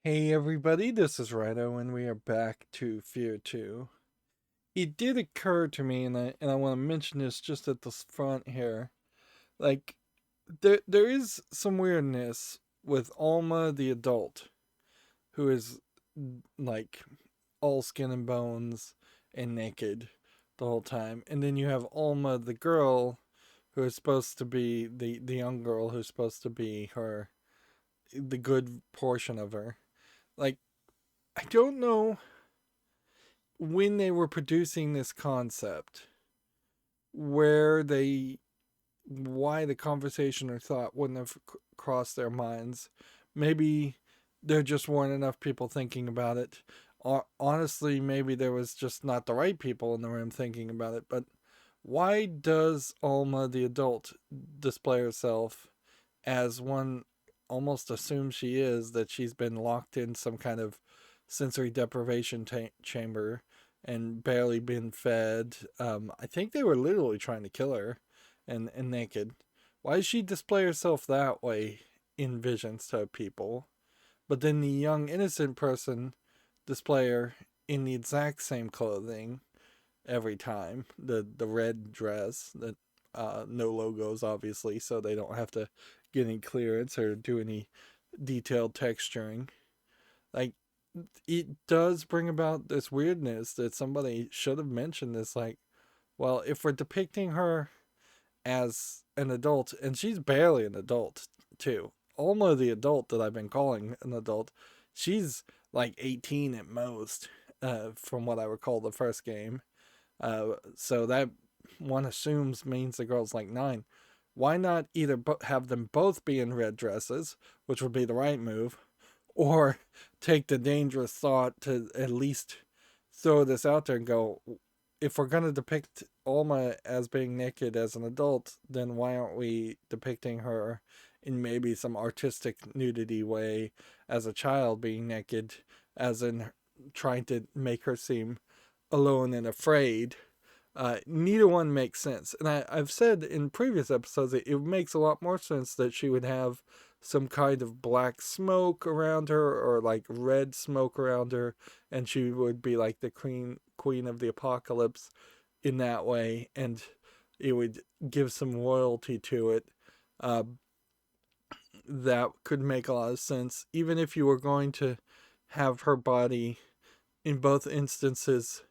Hey everybody, this is Rydo, and we are back to Fear 2. It did occur to me, and I want to mention this just at the front here. Like, there is some weirdness with Alma the adult, who is like all skin and bones and naked the whole time, and then you have Alma the girl, who is supposed to be the young girl who's supposed to be the good portion of her. Like, I don't know when they were producing this concept where they why the conversation or thought wouldn't have crossed their minds. Maybe there just weren't enough people thinking about it. Honestly, maybe there was just not the right people in the room thinking about it. But why does Alma the adult display herself as one almost assumes she is, that she's been locked in some kind of sensory deprivation chamber and barely been fed? I think they were literally trying to kill her and naked. Why does she display herself that way in visions to people? But then the young innocent person display her in the exact same clothing every time. The red dress that no logos obviously, so they don't have to get any clearance or do any detailed texturing. Like, it does bring about this weirdness that somebody should have mentioned this. Like, well, if we're depicting her as an adult, and she's barely an adult too. Alma the adult that I've been calling an adult, she's like 18 at most, from what I recall the first game. So that one assumes means the girl's like 9. Why not either have them both be in red dresses, which would be the right move, or take the dangerous thought to at least throw this out there and go, if we're going to depict Alma as being naked as an adult, then why aren't we depicting her in maybe some artistic nudity way as a child being naked, as in trying to make her seem alone and afraid? Neither one makes sense. And I've said in previous episodes that it makes a lot more sense that she would have some kind of black smoke around her, or like red smoke around her, and she would be like the queen of the apocalypse in that way, and it would give some royalty to it. Uh, that could make a lot of sense, even if you were going to have her body in both instances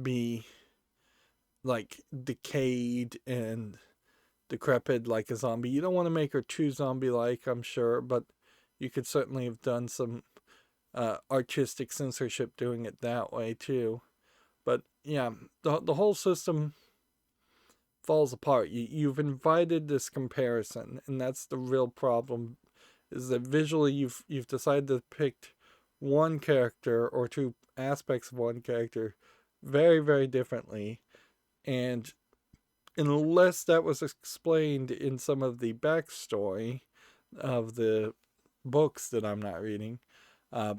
be like decayed and decrepit like a zombie. You don't want to make her too zombie like, I'm sure, but you could certainly have done some artistic censorship doing it that way too. But yeah, the whole system falls apart. You've invited this comparison, and that's the real problem. Is that visually you've decided to depict one character or two aspects of one character very very differently, and unless that was explained in some of the backstory of the books that I'm not reading, uh,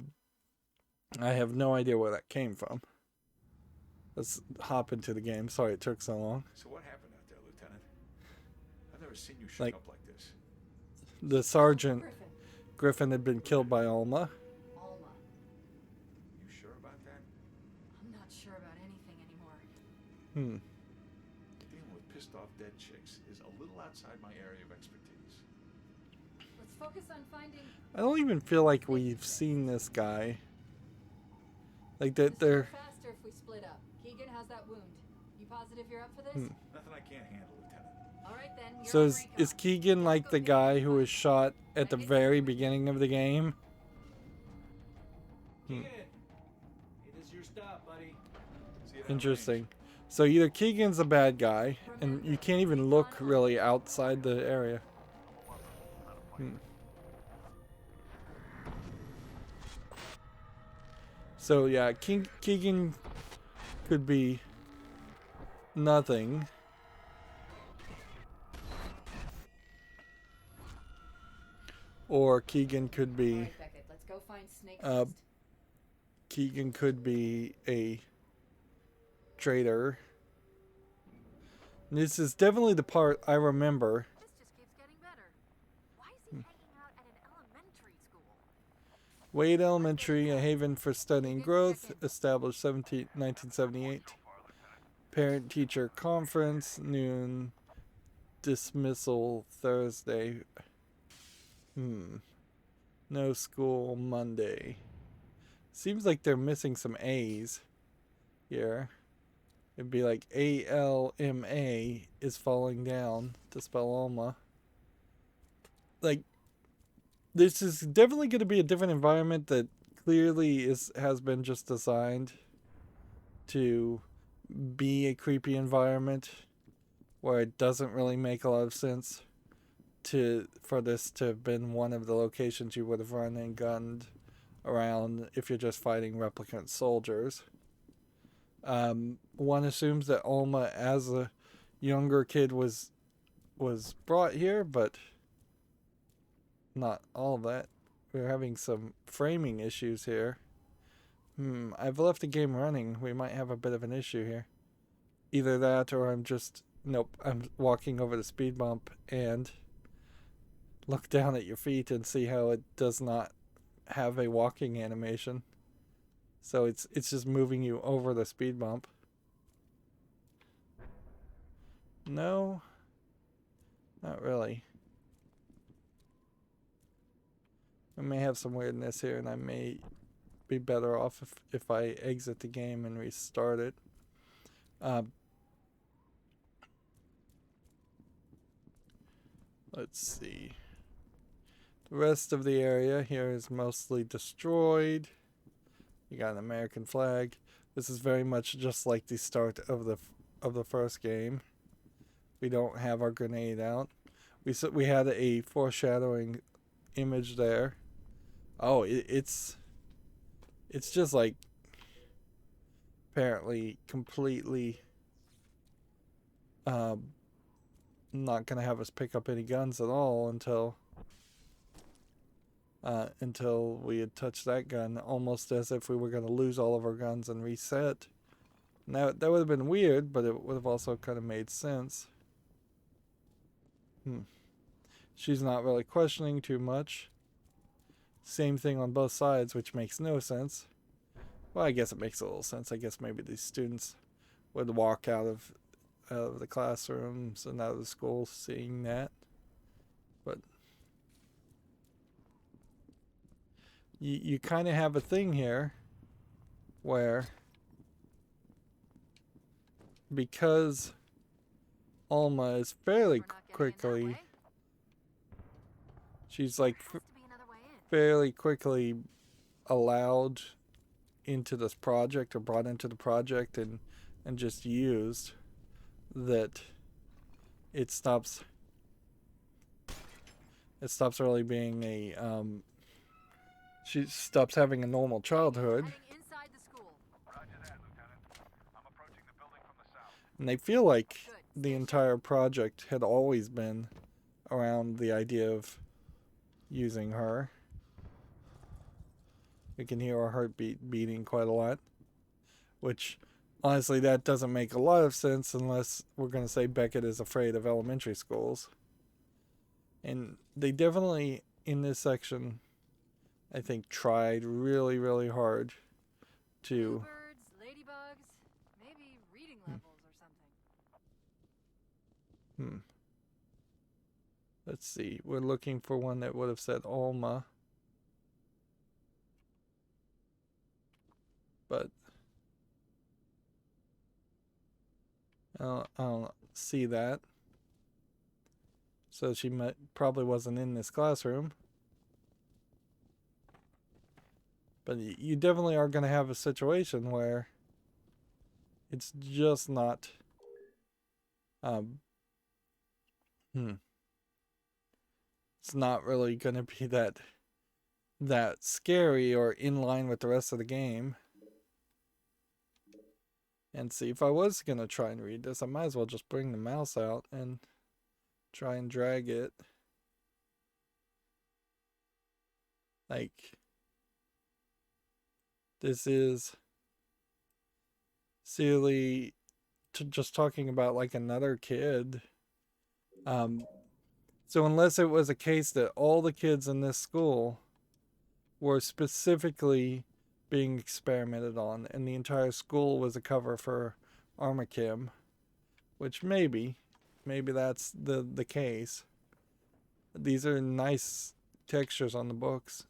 I have no idea where that came from. Let's hop into the game. Sorry it took so long. So what happened out there, Lieutenant? I've never seen you shook Like, up like this. the sergeant Griffin had been killed by Alma. Alma. You sure about that? I'm not sure about anything anymore. Hmm. Dealing with pissed off dead chicks is a little outside my area of expertise. Let's focus on finding. I don't even feel like we've seen this guy. Like that This will go they're. faster if we split up. Keegan, how's that wound? You positive you're up for this? Nothing I can't handle, Lieutenant. All right then. You're So on is recon. Keegan like the guy who was shot at the very beginning of the game? Hmm. Keegan, it is your stop, buddy. See you down the Interesting. range. So either Keegan's a bad guy, and you can't even look really outside the area. Hmm. So yeah, Keegan could be nothing. Or Keegan could All be right, Becket. Let's go find Snake's uh, nest. Keegan could be a traitor. This is definitely the part I remember. This just keeps getting better. Why is he hanging out at an elementary school? Wade Elementary, a haven for study and growth, established 1978. Parent-teacher conference, noon. Dismissal Thursday. No school Monday. Seems like they're missing some A's here. It'd be like ALMA is falling down to spell Alma. Like, this is definitely going to be a different environment that clearly has been just designed to be a creepy environment where it doesn't really make a lot of sense for this to have been one of the locations you would have run and gunned around if you're just fighting replicant soldiers. One assumes that Alma, as a younger kid, was brought here, but not all of that. We're having some framing issues here. I've left the game running. We might have a bit of an issue here. Either that or nope, I'm walking over the speed bump and look down at your feet and see how it does not have a walking animation. So it's just moving you over the speed bump. No, not really. I may have some weirdness here, and I may be better off if I exit the game and restart it. Let's see. The rest of the area here is mostly destroyed. You got an American flag. This is very much just like the start of the first game. We don't have our grenade out. We had a foreshadowing image there. Oh, it's just like apparently completely not gonna have us pick up any guns at all until we had touched that gun, almost as if we were gonna lose all of our guns and reset. Now that would have been weird, but it would have also kind of made sense. She's not really questioning too much. Same thing on both sides, which makes no sense. Well, I guess it makes a little sense. I guess maybe these students would walk out of the classrooms and out of the school seeing that. But you kind of have a thing here where, because Alma is fairly quickly, she's like fairly quickly allowed into this project, or brought into the project and just used, that it stops really being a she stops having a normal childhood. And they feel like the entire project had always been around the idea of using her. We can hear our heartbeat beating quite a lot, which honestly that doesn't make a lot of sense unless we're going to say Becket is afraid of elementary schools. And they definitely, in this section, I think, tried really, really hard to... Birds, ladybugs, maybe reading levels or something. Let's see. We're looking for one that would have said Alma. But I don't see that. So she probably wasn't in this classroom. But you definitely are going to have a situation where it's just not... It's not really going to be that scary or in line with the rest of the game. And see, if I was going to try and read this, I might as well just bring the mouse out and try and drag it. Like, this is silly, just talking about like another kid. So unless it was a case that all the kids in this school were specifically being experimented on, and the entire school was a cover for Armachem, which maybe that's the case. These are nice textures on the books.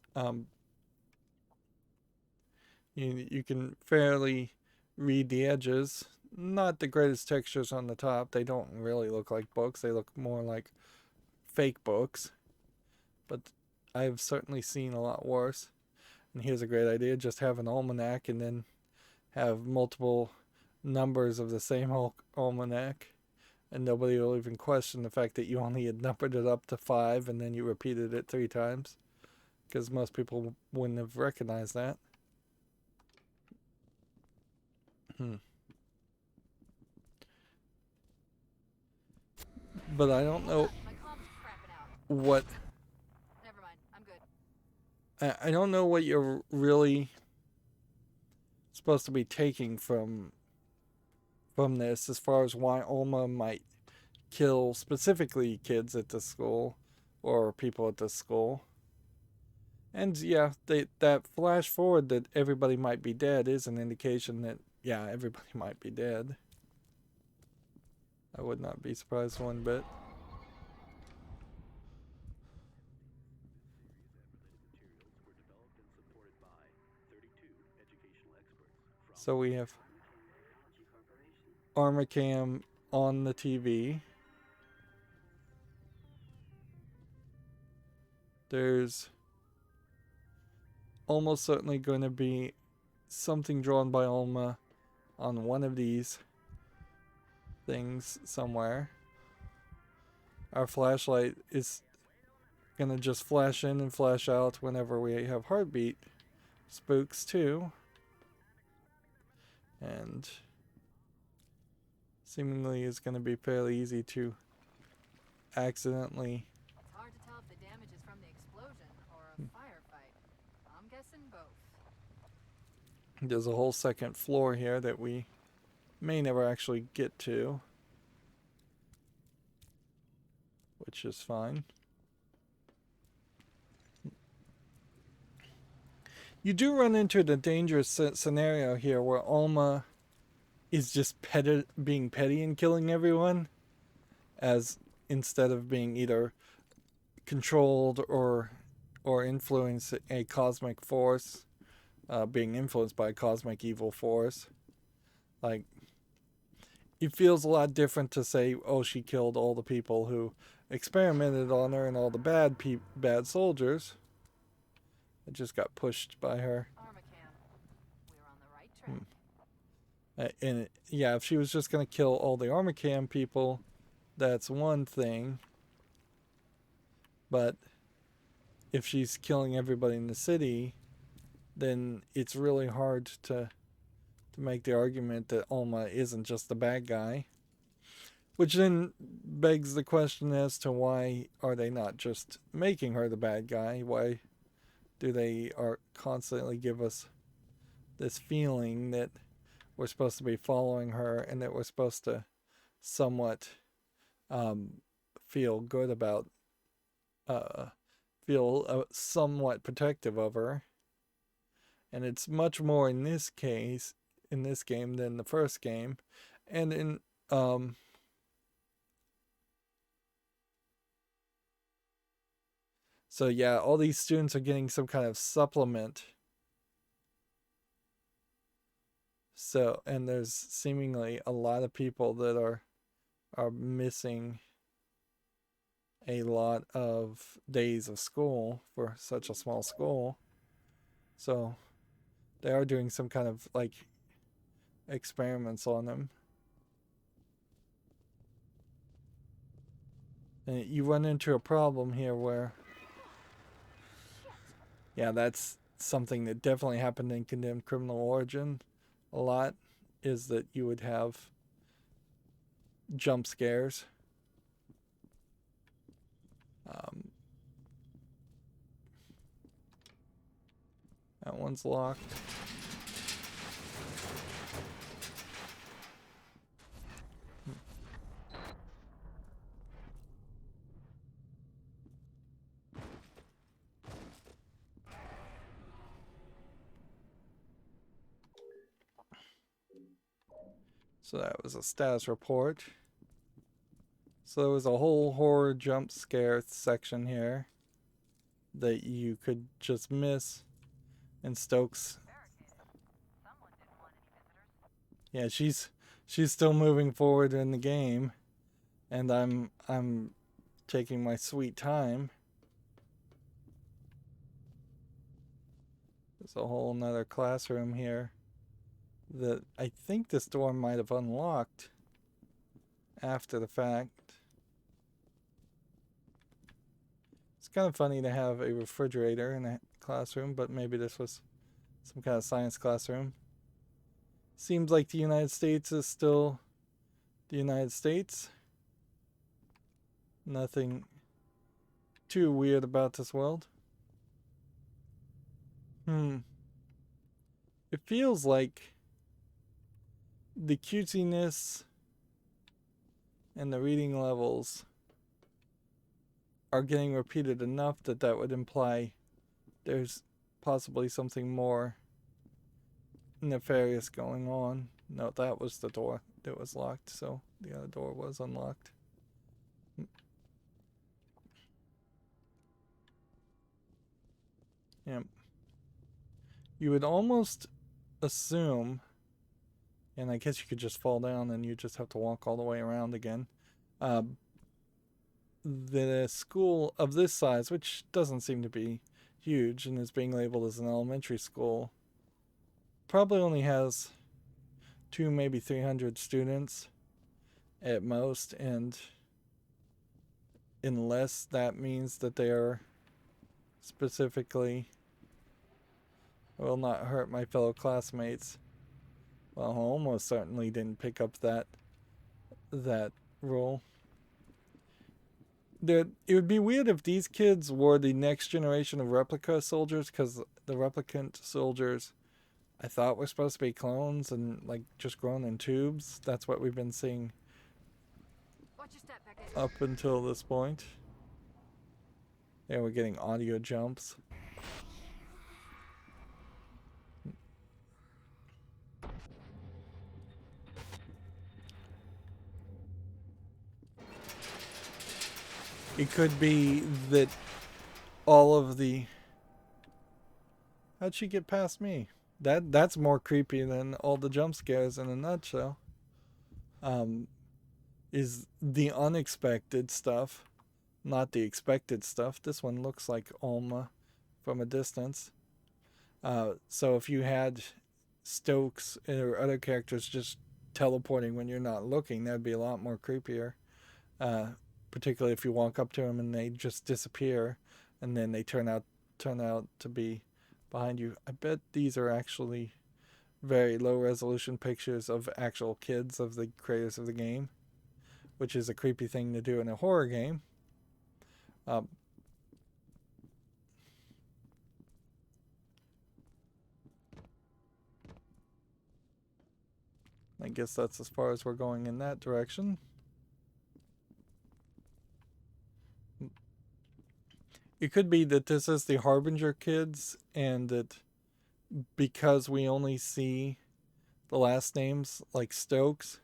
You can fairly read the edges. Not the greatest textures on the top. They don't really look like books. They look more like fake books. But I've certainly seen a lot worse. And here's a great idea. Just have an almanac and then have multiple numbers of the same almanac. And nobody will even question the fact that you only had numbered it up to 5 and then you repeated it 3 times. Because most people wouldn't have recognized that. But I don't know My comp is crapping out. what... Never mind. I'm good. I don't know what you're really supposed to be taking from this as far as why Alma might kill specifically kids at this school or people at this school. And yeah, that flash forward that everybody might be dead is an indication that, yeah, everybody might be dead. I would not be surprised one bit. So we have Armacam on the TV. There's almost certainly going to be something drawn by Alma on one of these things somewhere. Our flashlight is going to just flash in and flash out whenever we have heartbeat spooks too. And seemingly is going to be fairly easy to accidentally... It's hard to tell if the damage is from the explosion or a firefight. I'm guessing both. There's a whole second floor here that we may never actually get to, which is fine. You do run into the dangerous scenario here where Alma is just being petty and killing everyone, as instead of being either controlled or influence a cosmic force, being influenced by a cosmic evil force. Like, it feels a lot different to say, oh, she killed all the people who experimented on her and all the bad soldiers. It just got pushed by her. Armacam. We're on the right track. And yeah, if she was just going to kill all the Armacam people, that's one thing. But if she's killing everybody in the city, then it's really hard to make the argument that Alma isn't just the bad guy. Which then begs the question as to why are they not just making her the bad guy? Why do they constantly give us this feeling that we're supposed to be following her and that we're supposed to somewhat feel good about, feel somewhat protective of her? And it's much more in this case, in this game, than the first game. And in so yeah, all these students are getting some kind of supplement. So, and there's seemingly a lot of people that are missing a lot of days of school for such a small school. So they are doing some kind of like experiments on them. And you run into a problem here where, yeah, that's something that definitely happened in Condemned Criminal Origin a lot, is that you would have jump scares. That one's locked. So that was a status report. So there was a whole horror jump scare section here that you could just miss. And Stokes, yeah, she's still moving forward in the game, and I'm taking my sweet time. There's a whole nother classroom here that I think this door might have unlocked after the fact. It's kind of funny to have a refrigerator in a classroom, but maybe this was some kind of science classroom. Seems like the United States is still the United States. Nothing too weird about this world. It feels like the cutesiness and the reading levels are getting repeated enough that that would imply there's possibly something more nefarious going on. No, that was the door that was locked, so the other door was unlocked. Yep. You would almost assume, and I guess you could just fall down and you just have to walk all the way around again. The school of this size, which doesn't seem to be huge and is being labeled as an elementary school, probably only has 2, maybe 300 students at most, and unless that means that they are specifically will not hurt my fellow classmates. Well, I almost certainly didn't pick up that rule. It would be weird if these kids were the next generation of replica soldiers, because the replicant soldiers I thought were supposed to be clones and like just grown in tubes. That's what we've been seeing Watch your step, Becket. up until this point. Yeah, we're getting audio jumps. It could be that all of the... How'd she get past me? That's more creepy than all the jump scares in a nutshell. Is the unexpected stuff, not the expected stuff. This one looks like Alma from a distance. So if you had Stokes or other characters just teleporting when you're not looking, that'd be a lot more creepier. Particularly if you walk up to them and they just disappear, and then they turn out to be behind you. I bet these are actually very low resolution pictures of actual kids of the creators of the game, which is a creepy thing to do in a horror game. I guess that's as far as we're going in that direction. It could be that this is the Harbinger kids, and that because we only see the last names like Stokes,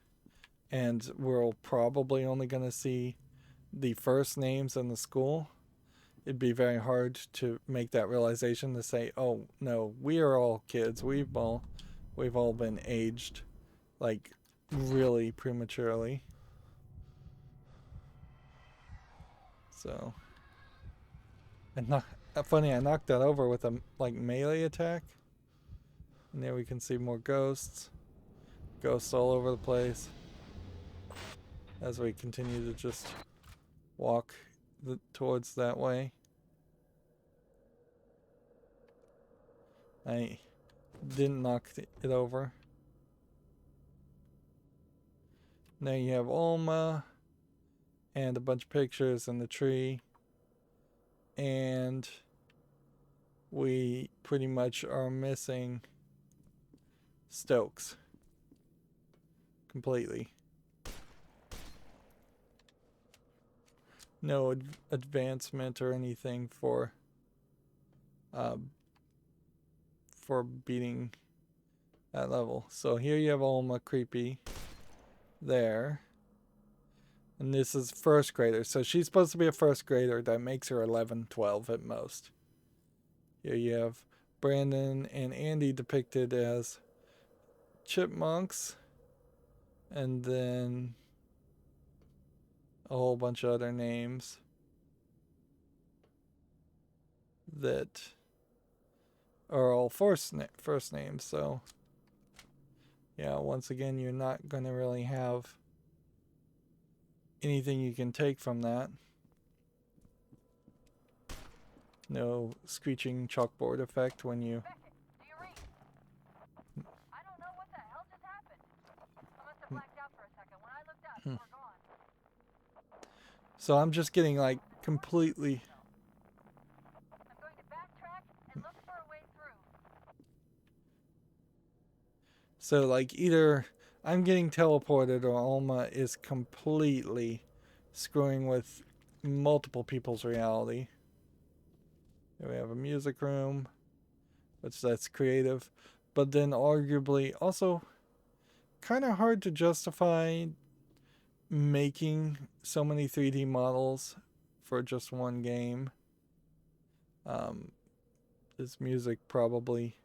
and we're probably only going to see the first names in the school, it'd be very hard to make that realization to say, oh no, we are all kids. We've all been aged like really prematurely. So, and funny, I knocked that over with a like melee attack. And there we can see more ghosts. Ghosts all over the place. As we continue to just walk towards that way. I didn't knock it over. Now you have Alma and a bunch of pictures in the tree. And we pretty much are missing Stokes completely. No advancement or anything for beating that level. So here you have Alma creepy. there. And this is first grader. So she's supposed to be a first grader. That makes her 11, 12 at most. Here you have Brandon and Andy depicted as chipmunks. And then a whole bunch of other names that are all first names. So yeah, once again, you're not going to really have anything you can take from that. No screeching chalkboard effect when you... Becket, do you read? I don't know what the hell just happened. I must have blacked out for a second. When I looked up, you were gone. So I'm just getting like completely... I'm going to backtrack and look for a way through. So like either I'm getting teleported or Alma is completely screwing with multiple people's reality. Here we have a music room, which that's creative, but then arguably also kind of hard to justify making so many 3D models for just one game. This music probably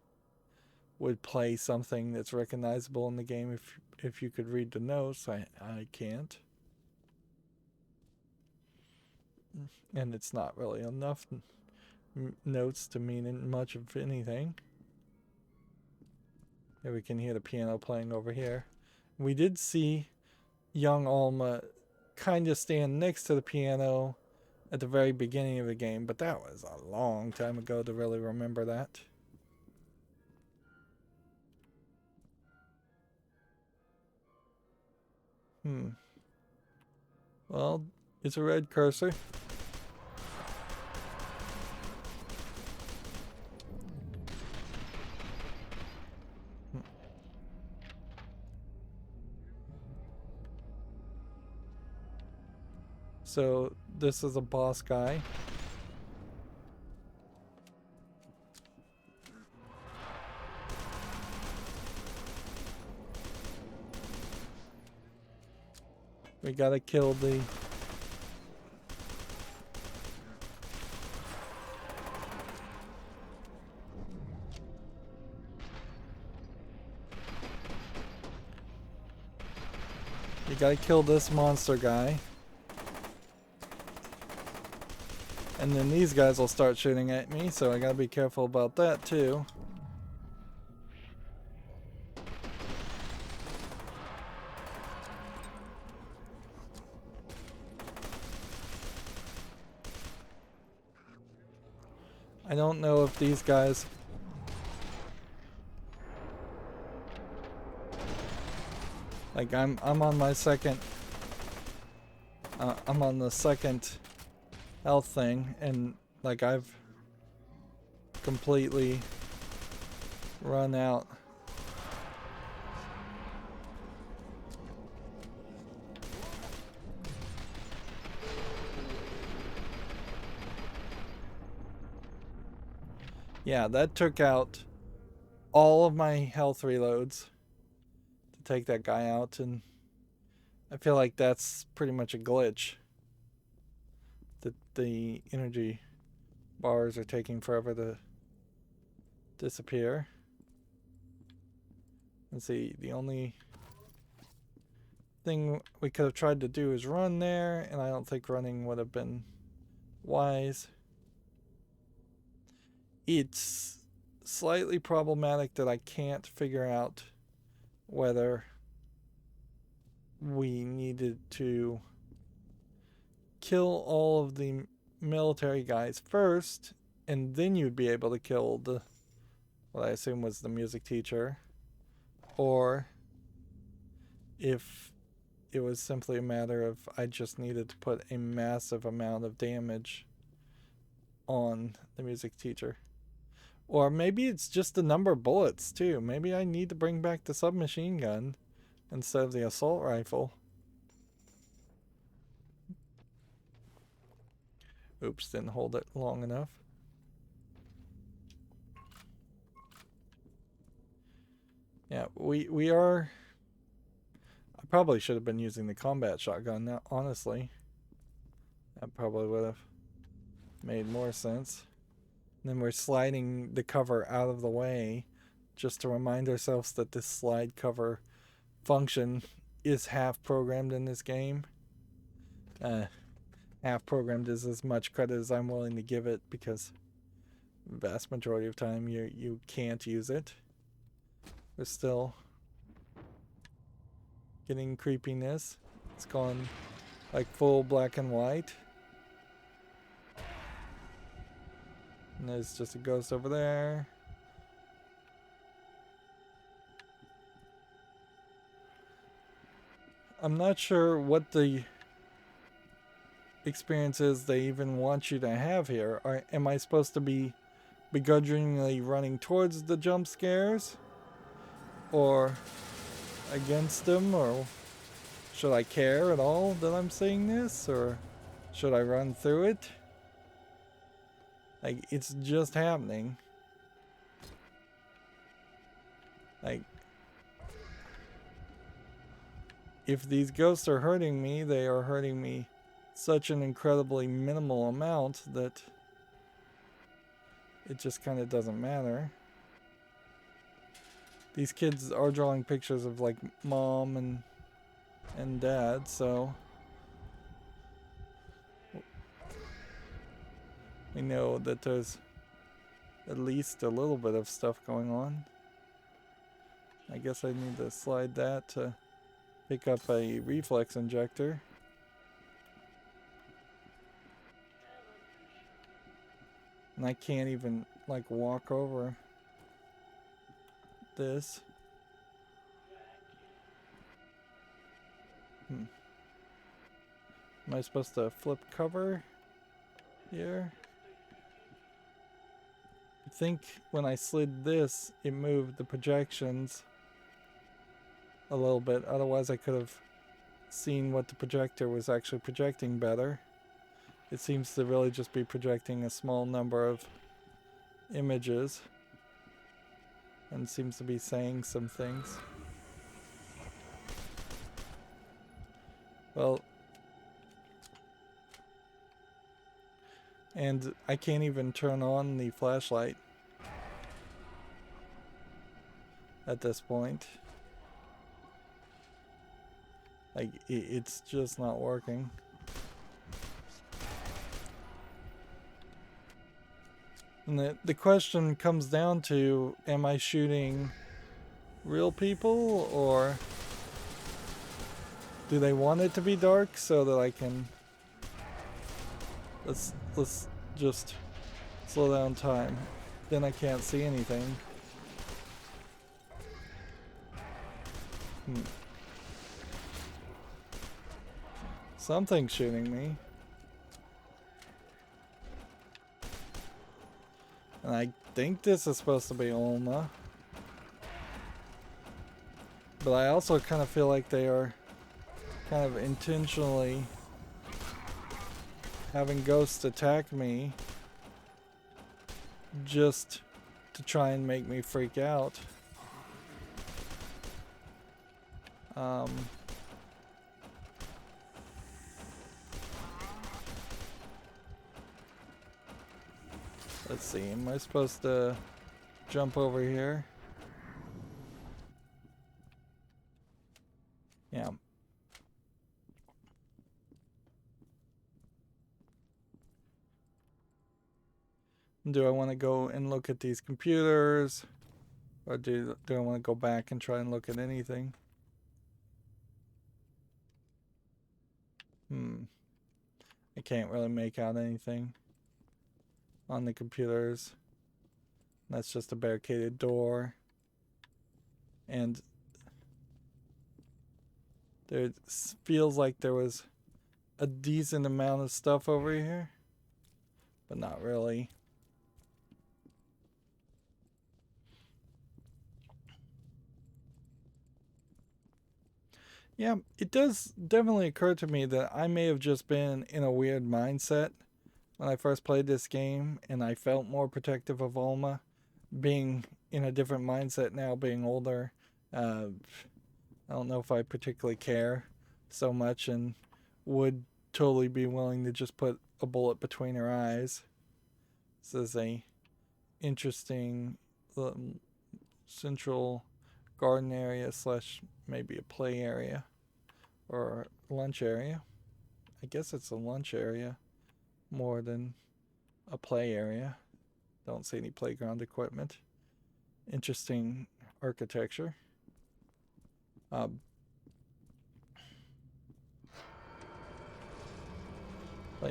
would play something that's recognizable in the game if you could read the notes. I can't. And it's not really enough notes to mean much of anything. Here we can hear the piano playing over here. We did see young Alma kind of stand next to the piano at the very beginning of the game, but that was a long time ago to really remember that. Well, it's a red cursor. So this is a boss guy. We gotta kill the... You gotta kill this monster guy. And then these guys will start shooting at me, so I gotta be careful about that too. I don't know if these guys... Like I'm on my second... I'm on the second health thing, and like I've completely run out. Yeah, that took out all of my health reloads to take that guy out, and I feel like that's pretty much a glitch. That the energy bars are taking forever to disappear. Let's see, the only thing we could have tried to do is run there, and I don't think running would have been wise. It's slightly problematic that I can't figure out whether we needed to kill all of the military guys first, and then you'd be able to kill the, what I assume was the music teacher, or if it was simply a matter of I just needed to put a massive amount of damage on the music teacher. Or maybe it's just the number of bullets too. Maybe I need to bring back the submachine gun instead of the assault rifle. Oops, didn't hold it long enough. Yeah, we are... I probably should have been using the combat shotgun now, honestly. That probably would have made more sense. And then we're sliding the cover out of the way just to remind ourselves that this slide cover function is half programmed in this game. Half programmed is as much credit as I'm willing to give it, because the vast majority of time you can't use it. We're still getting creepiness. It's gone like full black and white. And there's just a ghost over there. I'm not sure what the experiences they even want you to have here. Am I supposed to be begrudgingly running towards the jump scares? Or against them? Or should I care at all that I'm seeing this? Or should I run through it? Like, it's just happening. Like, if these ghosts are hurting me, they are hurting me such an incredibly minimal amount that it just kind of doesn't matter. These kids are drawing pictures of like mom and dad, so we know that there's at least a little bit of stuff going on. I guess I need to slide that to pick up a reflex injector. And I can't even like walk over this. Am I supposed to flip cover here? I think when I slid this, it moved the projections a little bit. Otherwise, I could have seen what the projector was actually projecting better. It seems to really just be projecting a small number of images and seems to be saying some things. Well, and I can't even turn on the flashlight at this point. Like, it's just not working. And the question comes down to, am I shooting real people, or do they want it to be dark so that I can... Let's just slow down time. Then I can't see anything. Something's shooting me. And I think this is supposed to be Alma. But I also kind of feel like they are kind of intentionally having ghosts attack me just to try and make me freak out. Let's see, am I supposed to jump over here? Yeah. Do I want to go and look at these computers? Or do I want to go back and try and look at anything? I can't really make out anything on the computers. That's just a barricaded door. And there feels like there was a decent amount of stuff over here, but not really. Yeah, it does definitely occur to me that I may have just been in a weird mindset when I first played this game, and I felt more protective of Alma, being in a different mindset now, being older. I don't know if I particularly care so much and would totally be willing to just put a bullet between her eyes. This is a interesting central garden area slash maybe a play area or lunch area. I guess it's a lunch area more than a play area. Don't see any playground equipment. Interesting architecture. But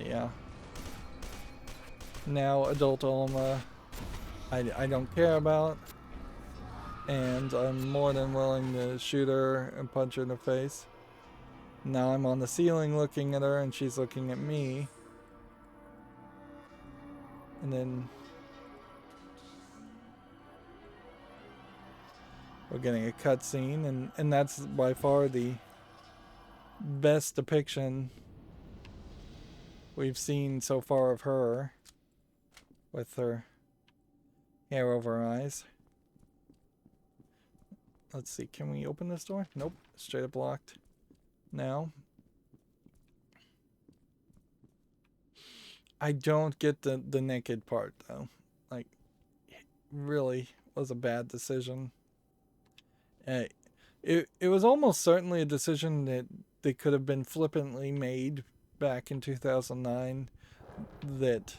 yeah. Now adult Alma I don't care about. And I'm more than willing to shoot her and punch her in the face. Now I'm on the ceiling looking at her and she's looking at me. And then we're getting a cutscene, and that's by far the best depiction we've seen so far of her with her hair over her eyes. Let's see, can we open this door? Nope, straight up locked. Now, I don't get the naked part though. Like, it really was a bad decision. It was almost certainly a decision that could have been flippantly made back in 2009 that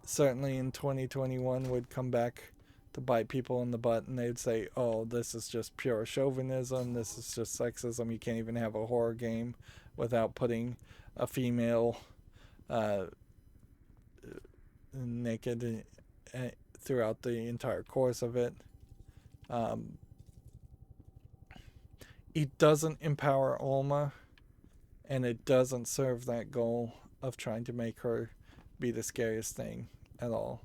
certainly in 2021 would come back to bite people in the butt, and they'd say, oh, this is just pure chauvinism, this is just sexism, you can't even have a horror game without putting a female naked throughout the entire course of it. It doesn't empower Alma, and it doesn't serve that goal of trying to make her be the scariest thing at all.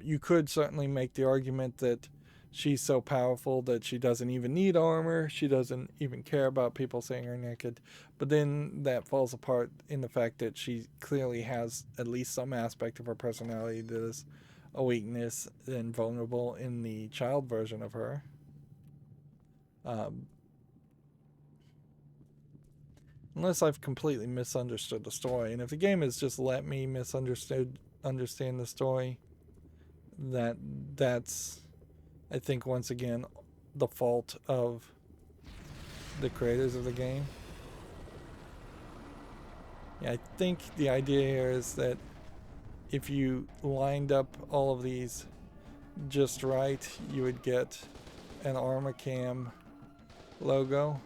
You could certainly make the argument that she's so powerful that she doesn't even need armor, she doesn't even care about people seeing her naked, but then that falls apart in the fact that she clearly has at least some aspect of her personality that is a weakness and vulnerable in the child version of her. Unless I've completely misunderstood the story, and if the game has just let me understand the story, that's I think once again the fault of the creators of the game. Yeah, I think the idea here is that if you lined up all of these just right, you would get an Armacam logo.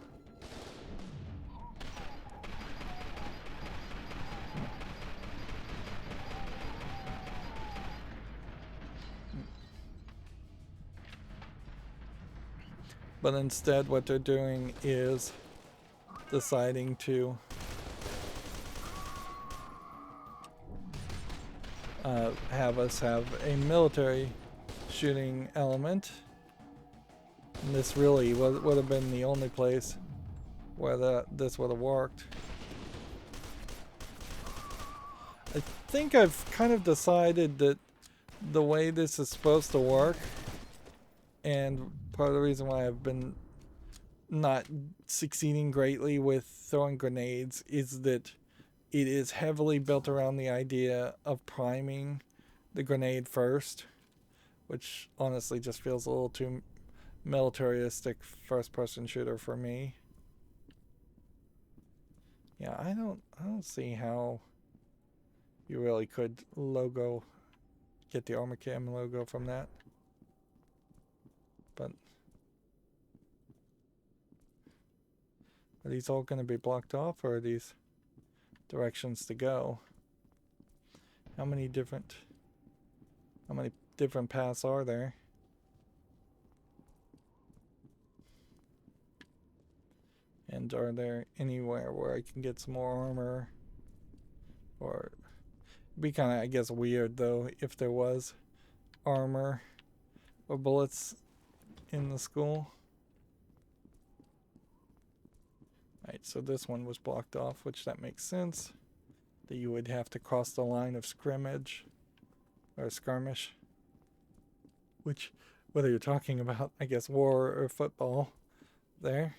But instead what they're doing is deciding to have us have a military shooting element. And this really would have been the only place where this would have worked. I think I've kind of decided that the way this is supposed to work, and part of the reason why I've been not succeeding greatly with throwing grenades, is that it is heavily built around the idea of priming the grenade first, which honestly just feels a little too militaristic first-person shooter for me. Yeah, I don't see how you really could get the Armacam logo from that. But are these all going to be blocked off, or are these directions to go? How many different paths are there? And are there anywhere where I can get some more armor? Or it'd be kind of, I guess, weird though if there was armor or bullets in the school. Right, so this one was blocked off, which that makes sense. That you would have to cross the line of scrimmage or skirmish. Which, whether you're talking about, I guess, war or football, There.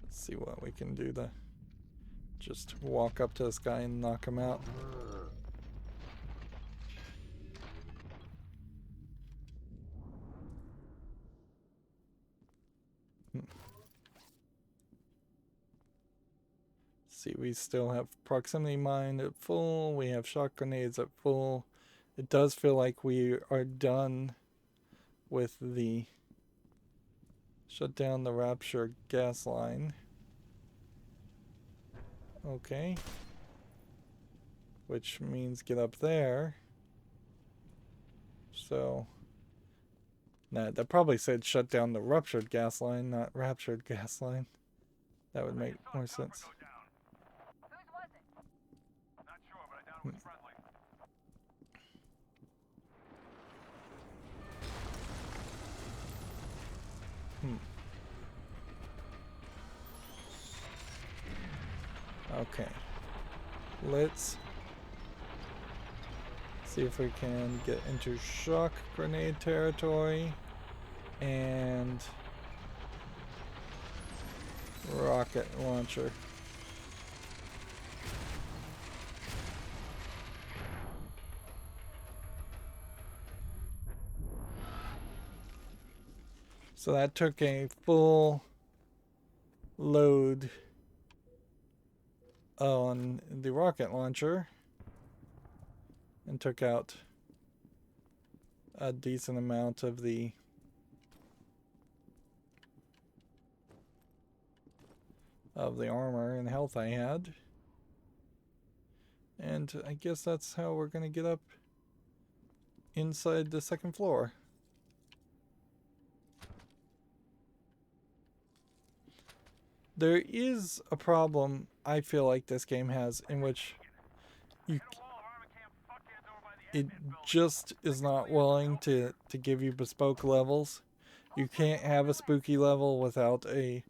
Let's see what we can do to just walk up to this guy and knock him out. See, we still have proximity mine at full. We have shock grenades at full. It does feel like we are done with the shut down the rapture gas line. Okay. Which means get up there. So, nah, that probably said shut down the ruptured gas line, not raptured gas line. That would make more sense. Whose was it? Not sure, but I doubt it was friendly. Okay. Let's see if we can get into shock grenade territory and rocket launcher. So that took a full load on the rocket launcher and took out a decent amount of the armor and health I had. And I guess that's how we're gonna get up inside the second floor. There is a problem I feel like this game has in which it just is not willing to give you bespoke levels. You can't have a spooky level without a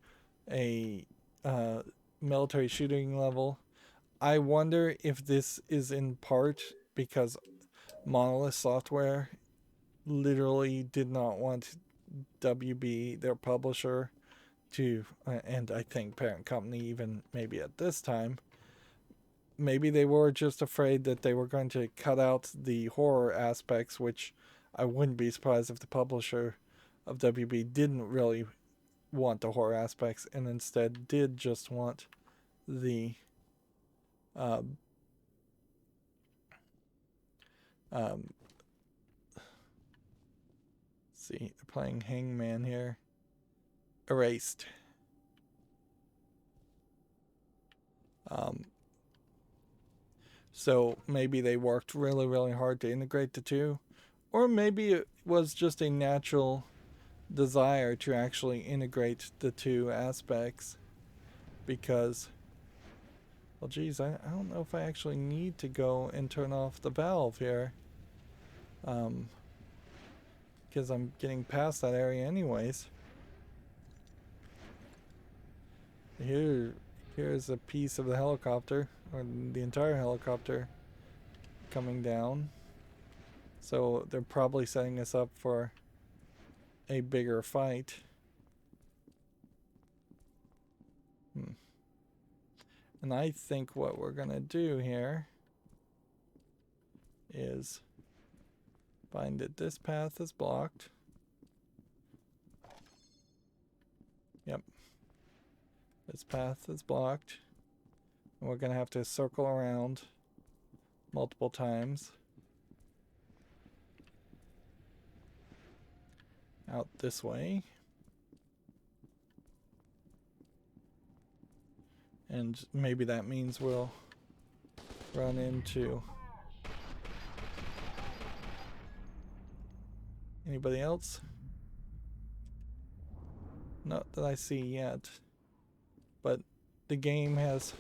military shooting level. I wonder if this is in part because Monolith Software literally did not want WB, their publisher, to, and I think parent company even maybe at this time, maybe they were just afraid that they were going to cut out the horror aspects, which I wouldn't be surprised if the publisher of WB didn't really want the horror aspects and instead did just want the see, they're playing Hangman here. Erased. So maybe they worked really, really hard to integrate the two, or maybe it was just a natural desire to actually integrate the two aspects because, well, geez, I don't know if I actually need to go and turn off the valve here, because I'm getting past that area anyways. Here's a piece of the helicopter, or the entire helicopter, coming down. So they're probably setting us up for a bigger fight. And I think what we're gonna do here is find that this path is blocked. Yep. This path is blocked. And we're going to have to circle around multiple times. Out this way. And maybe that means we'll run into anybody else? Not that I see yet. But the game has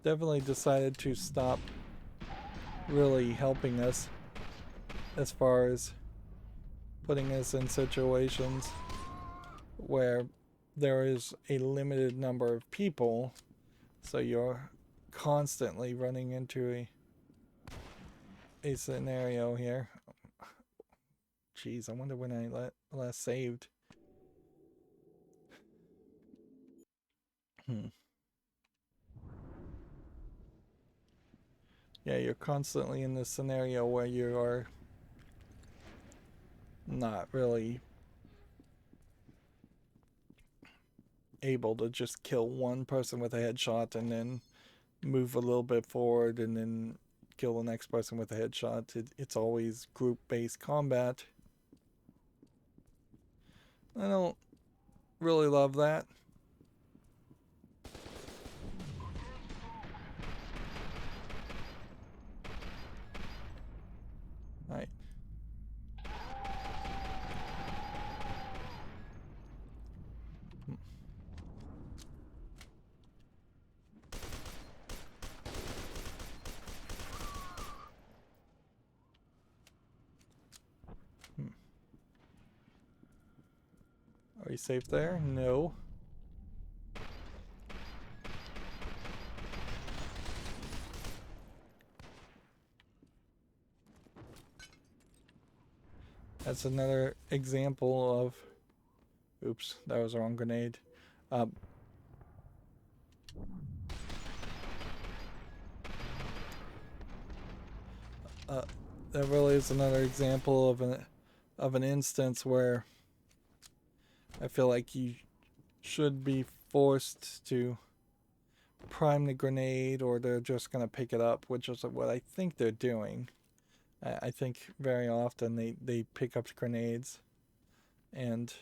definitely decided to stop really helping us as far as putting us in situations where there is a limited number of people, so you're constantly running into a scenario here. Jeez, I wonder when I last saved. Yeah, you're constantly in this scenario where you are not really able to just kill one person with a headshot and then move a little bit forward and then kill the next person with a headshot. It's always group-based combat. I don't really love that. Right. Are you safe there? No. That's another example of... Oops, that was the wrong grenade. That really is another example of an instance where I feel like you should be forced to prime the grenade, or they're just going to pick it up, which is what I think they're doing. I think very often they pick up grenades and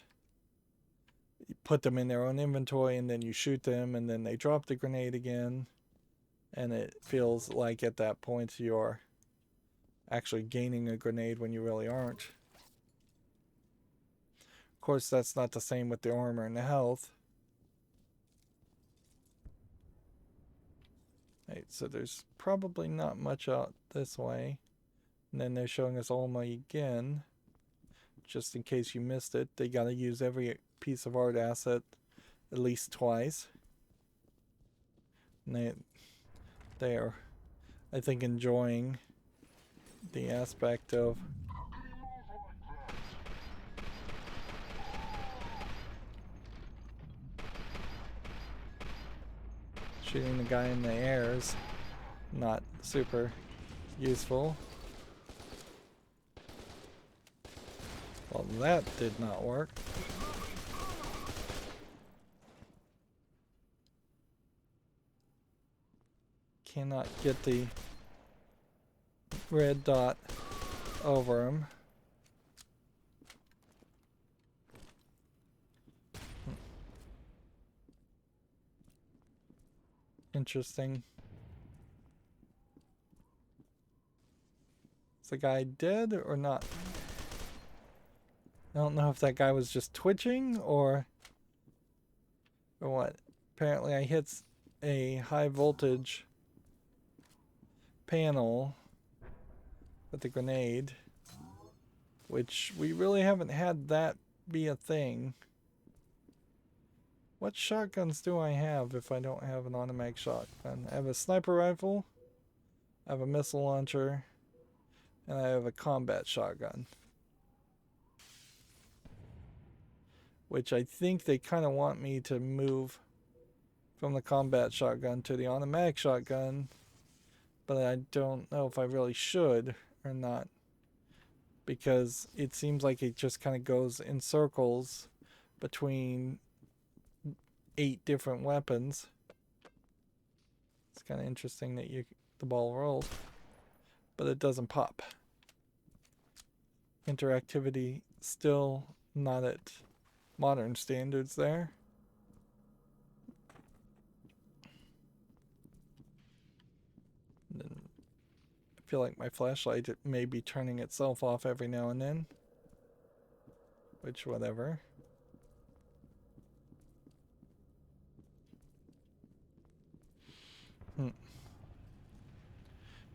put them in their own inventory, and then you shoot them, and then they drop the grenade again, and it feels like at that point you're actually gaining a grenade when you really aren't. Of course, that's not the same with the armor and the health. Right, so there's probably not much out this way. And then they're showing us Alma again. Just in case you missed it, they gotta use every piece of art asset at least twice. And they are, I think, enjoying the aspect of shooting the guy in the air is not super useful. Well, that did not work. Cannot get the red dot over him. Interesting. Is the guy dead or not? I don't know if that guy was just twitching or what. Apparently I hit a high voltage panel with the grenade, which we really haven't had that be a thing. What shotguns do I have if I don't have an automatic shotgun? I have a sniper rifle, I have a missile launcher, and I have a combat shotgun. Which I think they kind of want me to move from the combat shotgun to the automatic shotgun, but I don't know if I really should or not, because it seems like it just kind of goes in circles between 8 different weapons. It's kind of interesting that the ball rolls, but it doesn't pop. Interactivity still not at modern standards there. And then I feel like my flashlight may be turning itself off every now and then, which whatever.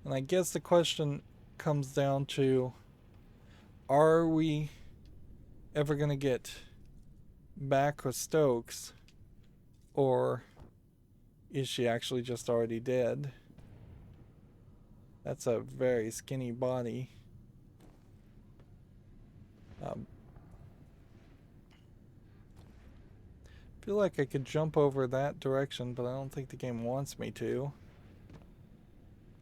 And I guess the question comes down to, are we ever going to get back with Stokes, or is she actually just already dead? That's a very skinny body. Feel like I could jump over that direction, but I don't think the game wants me to.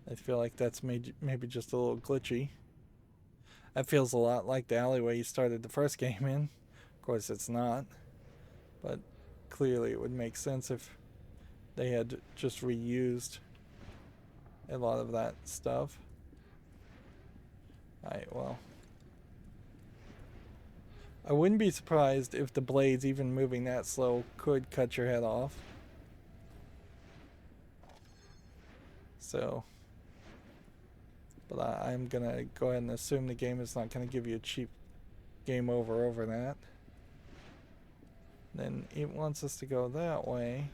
I feel like that's maybe just a little glitchy. That feels a lot like the alleyway you started the first game in. Of course it's not, but clearly it would make sense if they had just reused a lot of that stuff. Alright, well. I wouldn't be surprised if the blades, even moving that slow, could cut your head off. So, but I'm gonna go ahead and assume the game is not gonna give you a cheap game over that. Then it wants us to go that way.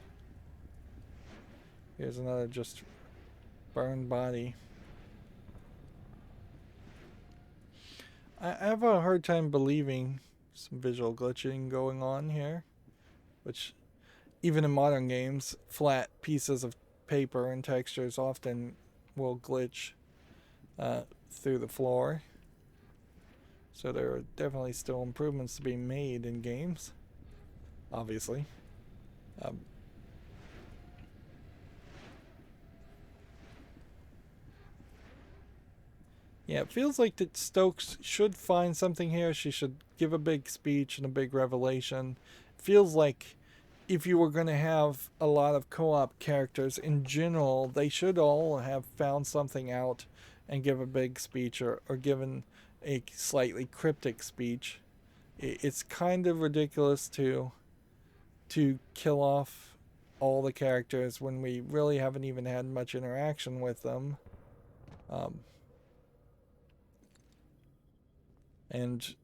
Here's another just burned body. I have a hard time believing some visual glitching going on here, which even in modern games, flat pieces of paper and textures often will glitch through the floor. So there are definitely still improvements to be made in games, obviously. Yeah, it feels like that Stokes should find something here. She should give a big speech and a big revelation. It feels like if you were going to have a lot of co-op characters in general, they should all have found something out and give a big speech or given a slightly cryptic speech. It's kind of ridiculous to kill off all the characters when we really haven't even had much interaction with them. And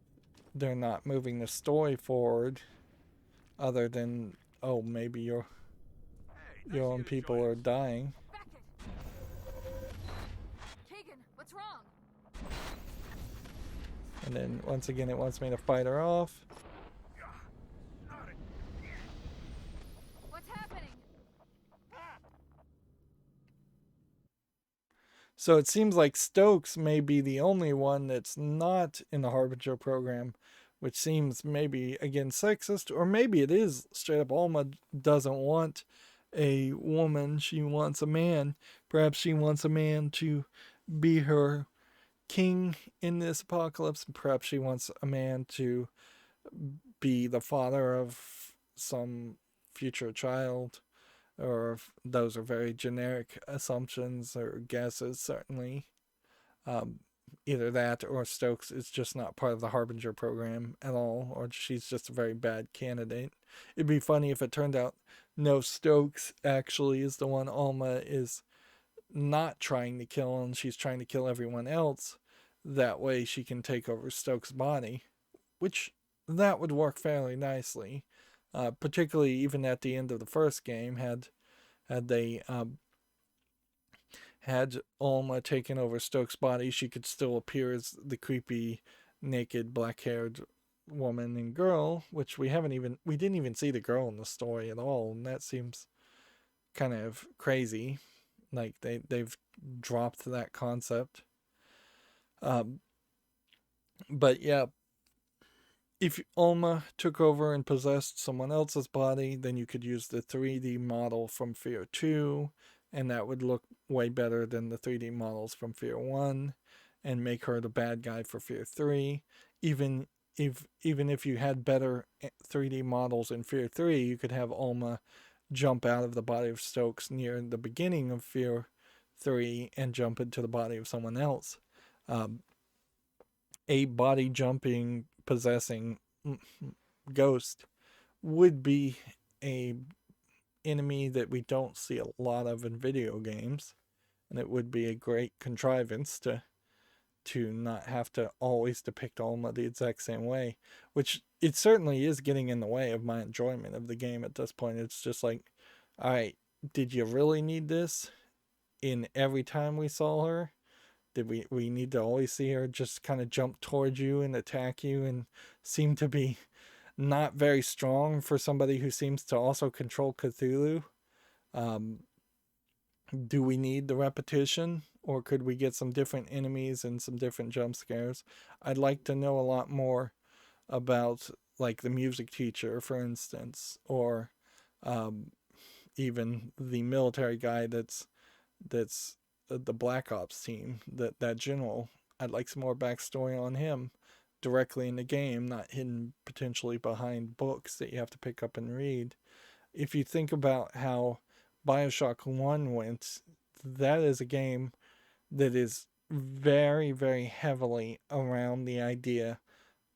they're not moving the story forward other than, oh, maybe your own people are dying. Keegan, what's wrong? And then once again it wants me to fight her off. What's happening? So it seems like Stokes may be the only one that's not in the Harbinger program, which seems maybe again sexist, or maybe it is straight up Alma doesn't want a woman, she wants a man. Perhaps she wants a man to be her king in this apocalypse, and perhaps she wants a man to be the father of some future child, or those are very generic assumptions or guesses, certainly. Either that or Stokes is just not part of the Harbinger program at all, or she's just a very bad candidate. It'd be funny if it turned out no, Stokes actually is the one Alma is not trying to kill and she's trying to kill everyone else. That way she can take over Stokes' body, which that would work fairly nicely. Particularly even at the end of the first game, had they had Alma taken over Stokes' body, she could still appear as the creepy, naked, black-haired woman and girl, which we didn't even see the girl in the story at all, and that seems kind of crazy. Like they've dropped that concept. But yeah, if Alma took over and possessed someone else's body, then you could use the 3D model from F.E.A.R 2, and that would look way better than the 3D models from F.E.A.R 1, and make her the bad guy for F.E.A.R 3. Even if you had better 3D models in F.E.A.R 3, you could have Alma jump out of the body of Stokes near the beginning of F.E.A.R 3 and jump into the body of someone else. A body jumping, possessing ghost would be a enemy that we don't see a lot of in video games, and it would be a great contrivance to not have to always depict Alma the exact same way, which it certainly is getting in the way of my enjoyment of the game at this point. It's just like, all right, did you really need this in every time we saw her? Did we need to always see her just kind of jump towards you and attack you and seem to be not very strong for somebody who seems to also control Cthulhu? Um, do we need the repetition, or could we get some different enemies and some different jump scares? I'd like to know a lot more about, like, the music teacher, for instance, or um, even the military guy that's the Black Ops team, that general. I'd like some more backstory on him directly in the game, not hidden potentially behind books that you have to pick up and read. If you think about how Bioshock 1 went, that is a game that is very, very heavily around the idea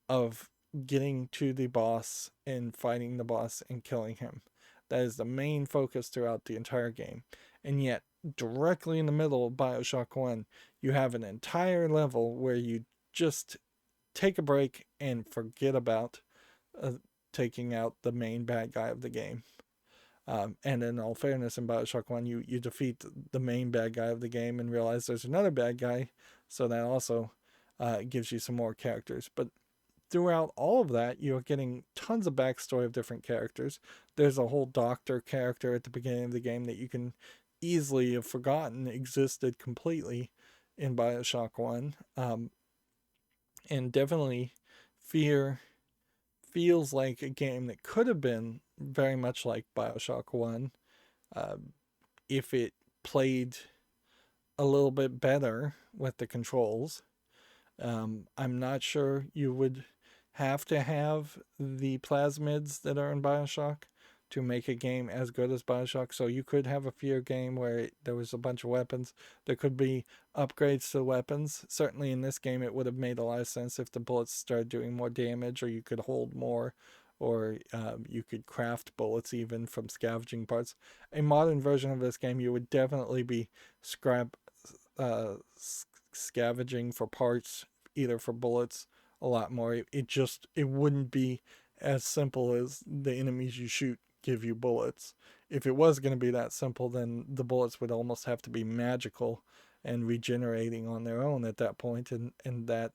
of getting to the boss and fighting the boss and killing him. That is the main focus throughout the entire game. And yet, directly in the middle of Bioshock 1, you have an entire level where you just take a break and forget about uh, taking out the main bad guy of the game. And in all fairness, in Bioshock 1, you defeat the main bad guy of the game and realize there's another bad guy, so that also gives you some more characters. But throughout all of that, you're getting tons of backstory of different characters. There's a whole doctor character at the beginning of the game that you can easily have forgotten existed completely in Bioshock 1. And definitely, Fear feels like a game that could have been very much like Bioshock 1 uh, if it played a little bit better with the controls. I'm not sure you would have to have the plasmids that are in Bioshock to make a game as good as Bioshock. So you could have a Fear game where there was a bunch of weapons. There could be upgrades to weapons. Certainly in this game, it would have made a lot of sense if the bullets started doing more damage, or you could hold more, or you could craft bullets even from scavenging parts. A modern version of this game, you would definitely be scrap uh, scavenging for parts, either for bullets, a lot more. It wouldn't be as simple as the enemies you shoot give you bullets. If it was going to be that simple, then the bullets would almost have to be magical and regenerating on their own at that point, and that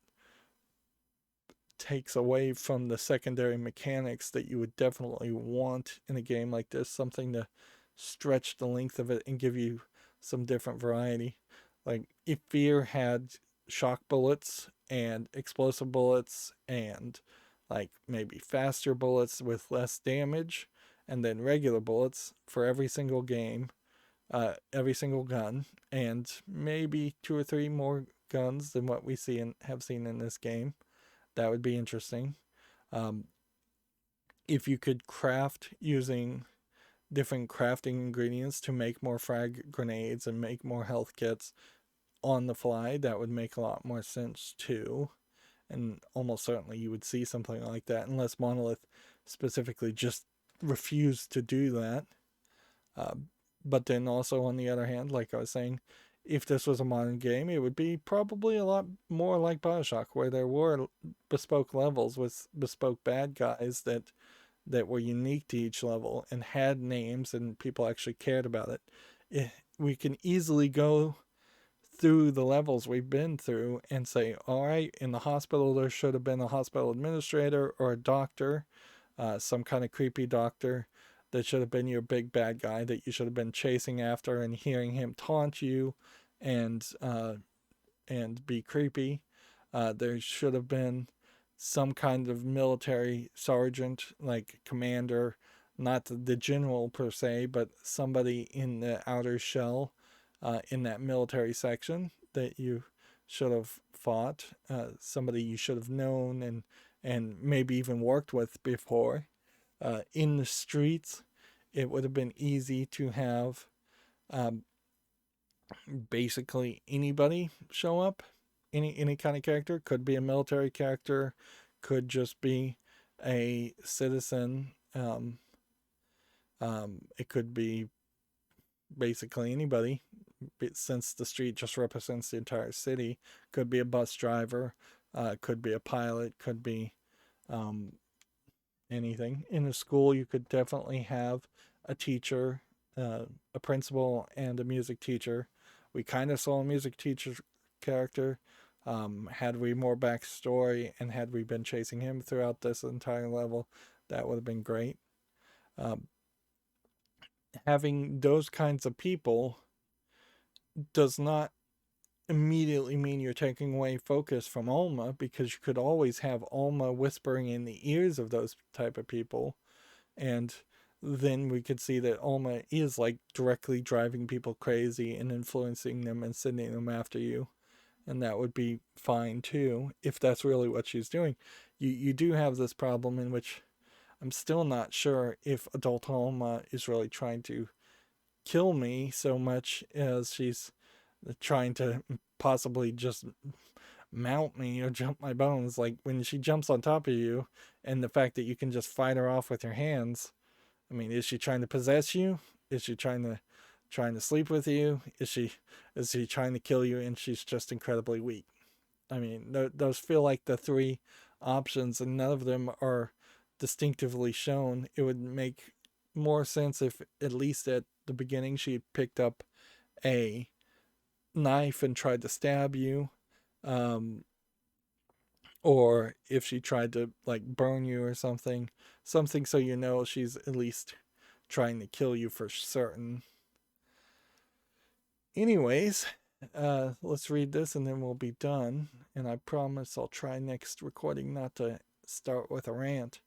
takes away from the secondary mechanics that you would definitely want in a game like this, something to stretch the length of it and give you some different variety. Like, if Fear had shock bullets and explosive bullets and, like, maybe faster bullets with less damage, and then regular bullets for every single game, every single gun, and maybe two or three more guns than what we see and have seen in this game, that would be interesting. Um, if you could craft using different crafting ingredients to make more frag grenades and make more health kits on the fly, that would make a lot more sense too. And almost certainly you would see something like that, unless Monolith specifically just refused to do that. Uh, but then also, on the other hand, like I was saying, if this was a modern game, it would be probably a lot more like Bioshock, where there were bespoke levels with bespoke bad guys that were unique to each level and had names, and people actually cared about it. We can easily go through the levels we've been through and say, all right, in the hospital, there should have been a hospital administrator or a doctor, some kind of creepy doctor that should have been your big bad guy that you should have been chasing after and hearing him taunt you and be creepy. There should have been some kind of military sergeant, like commander, not the general per se, but somebody in the outer shell, in that military section that you should have fought, somebody you should have known and maybe even worked with before. In the streets, it would have been easy to have um, basically anybody show up. Any kind of character, could be a military character, could just be a citizen. It could be basically anybody, since the street just represents the entire city. Could be a bus driver, could be a pilot, could be um, anything. In a school, you could definitely have a teacher, a principal, and a music teacher. We kind of saw a music teacher character. Had we more backstory and had we been chasing him throughout this entire level, that would have been great. Um, having those kinds of people does not immediately mean you're taking away focus from Alma, because you could always have Alma whispering in the ears of those type of people, and then we could see that Alma is like directly driving people crazy and influencing them and sending them after you, and that would be fine too if that's really what she's doing. You do have this problem in which I'm still not sure if adult Alma is really trying to kill me so much as she's trying to possibly just mount me or jump my bones. Like when she jumps on top of you, and the fact that you can just fight her off with your hands. I mean, is she trying to possess you? Is she trying to sleep with you? Is she trying to kill you and she's just incredibly weak? I mean, those feel like the three options, and none of them are distinctively shown. It would make more sense if, at least at the beginning, she picked up a knife and tried to stab you, um, or if she tried to like burn you or something, something so you know she's at least trying to kill you for certain. Anyways, let's read this and then we'll be done. And I promise I'll try next recording not to start with a rant.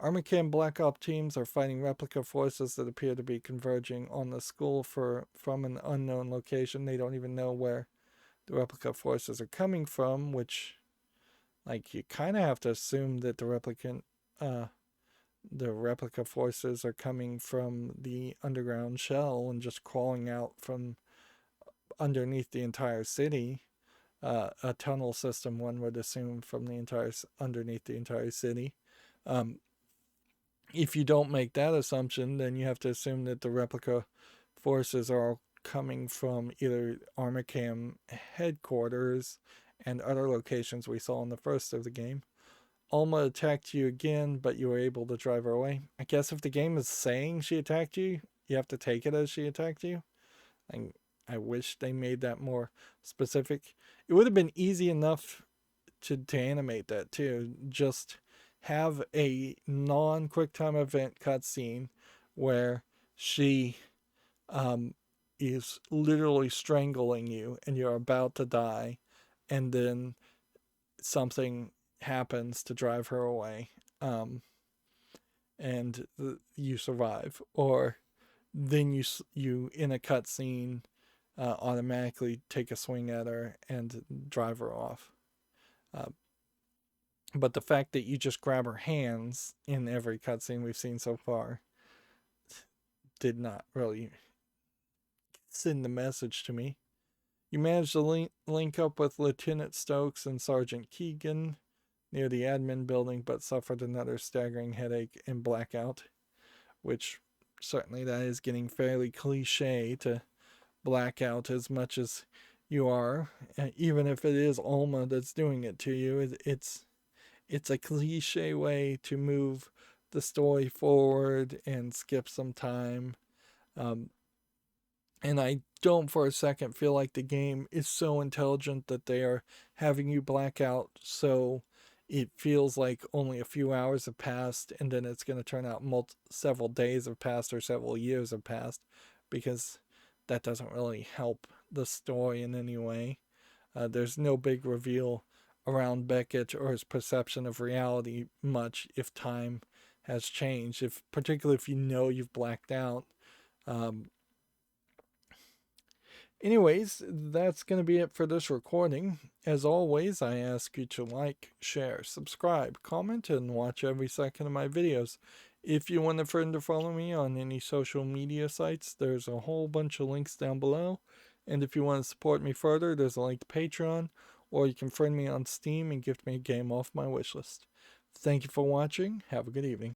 Armacam Black Op teams are fighting replica forces that appear to be converging on the school from an unknown location. They don't even know where the replica forces are coming from, which, like, you kind of have to assume that the replica forces are coming from the underground shell and just crawling out from underneath the entire city. A tunnel system, one would assume, from the entire underneath the entire city. If you don't make that assumption, then you have to assume that the replica forces are all coming from either Armacam headquarters and other locations we saw in the first of the game. Alma attacked you again, but you were able to drive her away. I guess if the game is saying she attacked you, you have to take it as she attacked you. I wish they made that more specific. It would have been easy enough to animate that too. Just have a non QuickTime event cutscene where she is literally strangling you and you're about to die, and then something happens to drive her away, and you survive, or then you in a cutscene automatically take a swing at her and drive her off. Uh, but the fact that you just grab her hands in every cutscene we've seen so far did not really send the message to me. You managed to link up with Lieutenant Stokes and Sergeant Keegan near the admin building, but suffered another staggering headache and blackout, which certainly that is getting fairly cliche to black out as much as you are, even if it is Alma that's doing it to you. It's a cliche way to move the story forward and skip some time. And I don't for a second feel like the game is so intelligent that they are having you black out so it feels like only a few hours have passed, and then it's going to turn out several days have passed or several years have passed, because that doesn't really help the story in any way. There's no big reveal around Becket or his perception of reality much if time has changed, particularly if you know you've blacked out. Anyways, that's going to be it for this recording. As always, I ask you to like, share, subscribe, comment, and watch every second of my videos. If you want a friend to follow me on any social media sites, there's a whole bunch of links down below. And if you want to support me further, there's a link to Patreon, or you can friend me on Steam and gift me a game off my wishlist. Thank you for watching. Have a good evening.